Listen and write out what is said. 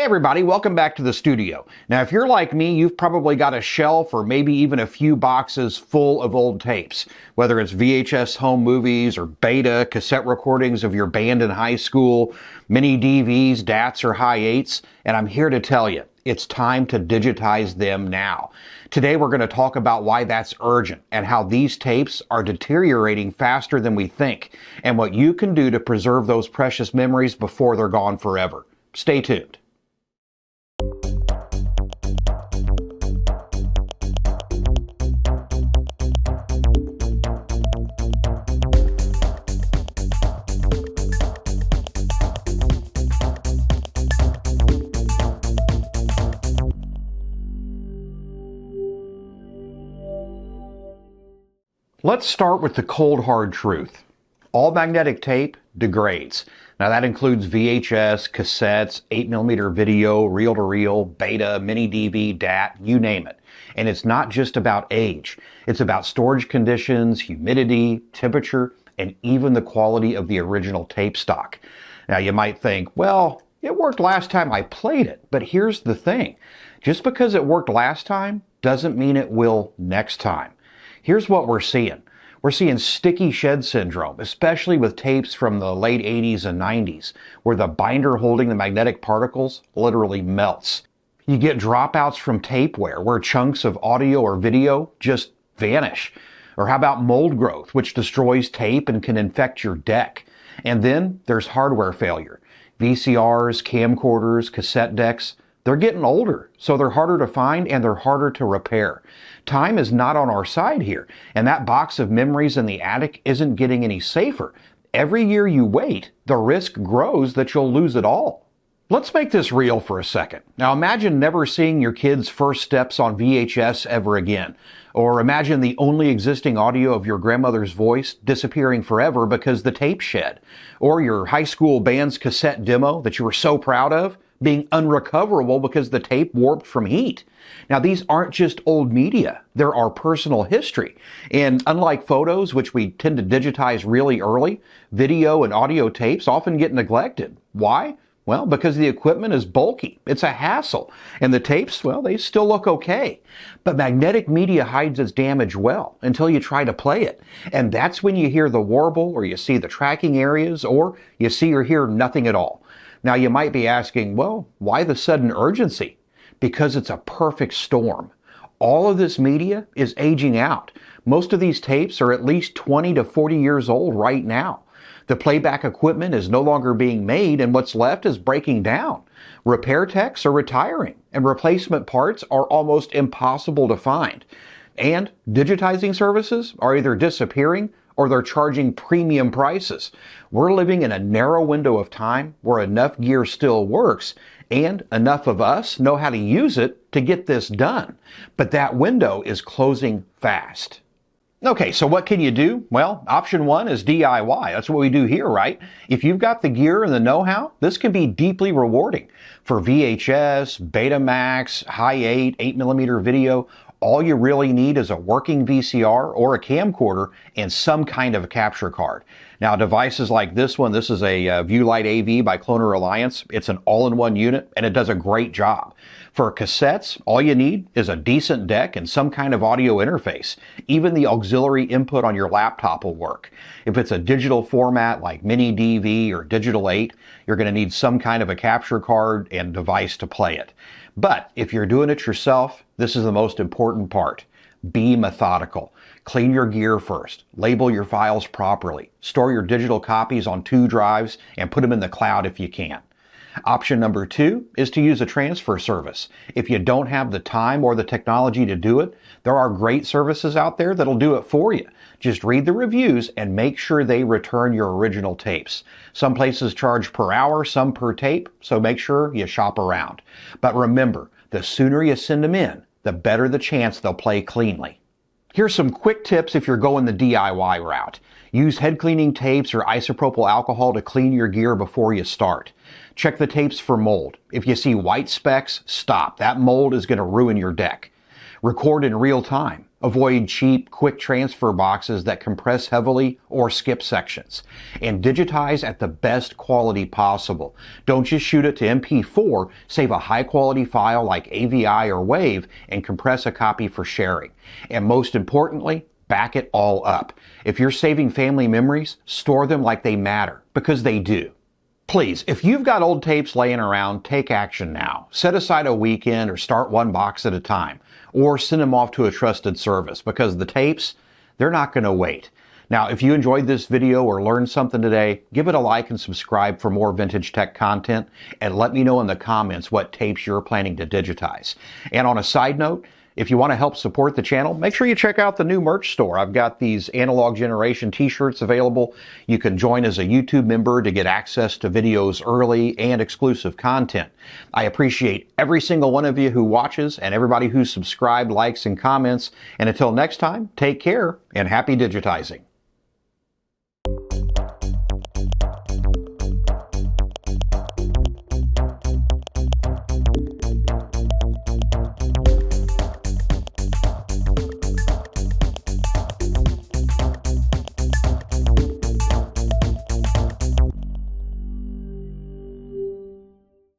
Hey everybody, welcome back to the studio. Now if you're like me, you've probably got a shelf or maybe even a few boxes full of old tapes, whether it's VHS home movies or beta, cassette recordings of your band in high school, mini DVs, DATs, or high eights, and I'm here to tell you, it's time to digitize them now. Today we're going to talk about why that's urgent and how these tapes are deteriorating faster than we think, and what you can do to preserve those precious memories before they're gone forever. Stay tuned. Let's start with the cold hard truth. All magnetic tape degrades. Now that includes VHS, cassettes, 8mm video, reel-to-reel, beta, MiniDV, DAT, you name it. And it's not just about age. It's about storage conditions, humidity, temperature, and even the quality of the original tape stock. Now you might think, well, it worked last time I played it. But here's the thing. Just because it worked last time doesn't mean it will next time. Here's what we're seeing. We're seeing sticky shed syndrome, especially with tapes from the late 80s and 90s, where the binder holding the magnetic particles literally melts. You get dropouts from tape wear, where chunks of audio or video just vanish. Or how about mold growth, which destroys tape and can infect your deck? And then there's hardware failure. VCRs, camcorders, cassette decks, they're getting older, so they're harder to find and they're harder to repair. Time is not on our side here, and that box of memories in the attic isn't getting any safer. Every year you wait, the risk grows that you'll lose it all. Let's make this real for a second. Now imagine never seeing your kids' first steps on VHS ever again. Or imagine the only existing audio of your grandmother's voice disappearing forever because the tape shed. Or your high school band's cassette demo that you were so proud of being unrecoverable because the tape warped from heat. Now these aren't just old media, they're our personal history. And unlike photos, which we tend to digitize really early, video and audio tapes often get neglected. Why? Well, because the equipment is bulky. It's a hassle. And the tapes, well, they still look okay. But magnetic media hides its damage well until you try to play it. And that's when you hear the warble, or you see the tracking areas, or you see or hear nothing at all. Now you might be asking, well, why the sudden urgency? Because it's a perfect storm. All of this media is aging out. Most of these tapes are at least 20 to 40 years old right now. The playback equipment is no longer being made and what's left is breaking down. Repair techs are retiring and replacement parts are almost impossible to find. And digitizing services are either disappearing or they're charging premium prices. We're living in a narrow window of time where enough gear still works and enough of us know how to use it to get this done. But that window is closing fast. Okay, so what can you do? Well, option one is DIY. That's what we do here, right? If you've got the gear and the know-how, this can be deeply rewarding. For VHS, Betamax, high 8mm video, all you really need is a working VCR or a camcorder and some kind of a capture card. Now, devices like this one, this is a Viewlight AV by Cloner Alliance. It's an all-in-one unit, and it does a great job. For cassettes, all you need is a decent deck and some kind of audio interface. Even the auxiliary input on your laptop will work. If it's a digital format like MiniDV or Digital 8, you're going to need some kind of a capture card and device to play it. But if you're doing it yourself, this is the most important part. Be methodical. Clean your gear first. Label your files properly. Store your digital copies on 2 drives and put them in the cloud if you can. Option number 2 is to use a transfer service. If you don't have the time or the technology to do it, there are great services out there that'll do it for you. Just read the reviews and make sure they return your original tapes. Some places charge per hour, some per tape, so make sure you shop around. But remember, the sooner you send them in, the better the chance they'll play cleanly. Here's some quick tips if you're going the DIY route. Use head cleaning tapes or isopropyl alcohol to clean your gear before you start. Check the tapes for mold. If you see white specks, stop. That mold is going to ruin your deck. Record in real time. Avoid cheap, quick transfer boxes that compress heavily or skip sections. And digitize at the best quality possible. Don't just shoot it to MP4, save a high quality file like AVI or WAV and compress a copy for sharing. And most importantly, back it all up. If you're saving family memories, store them like they matter, because they do. Please, if you've got old tapes laying around, take action now. Set aside a weekend or start one box at a time. Or send them off to a trusted service, because the tapes, they're not going to wait. Now, if you enjoyed this video or learned something today, give it a like and subscribe for more vintage tech content, and let me know in the comments what tapes you're planning to digitize. And on a side note, if you want to help support the channel, make sure you check out the new merch store. I've got these Analog Generation t-shirts available. You can join as a YouTube member to get access to videos early and exclusive content. I appreciate every single one of you who watches and everybody who's subscribed, likes, and comments. And until next time, take care and happy digitizing.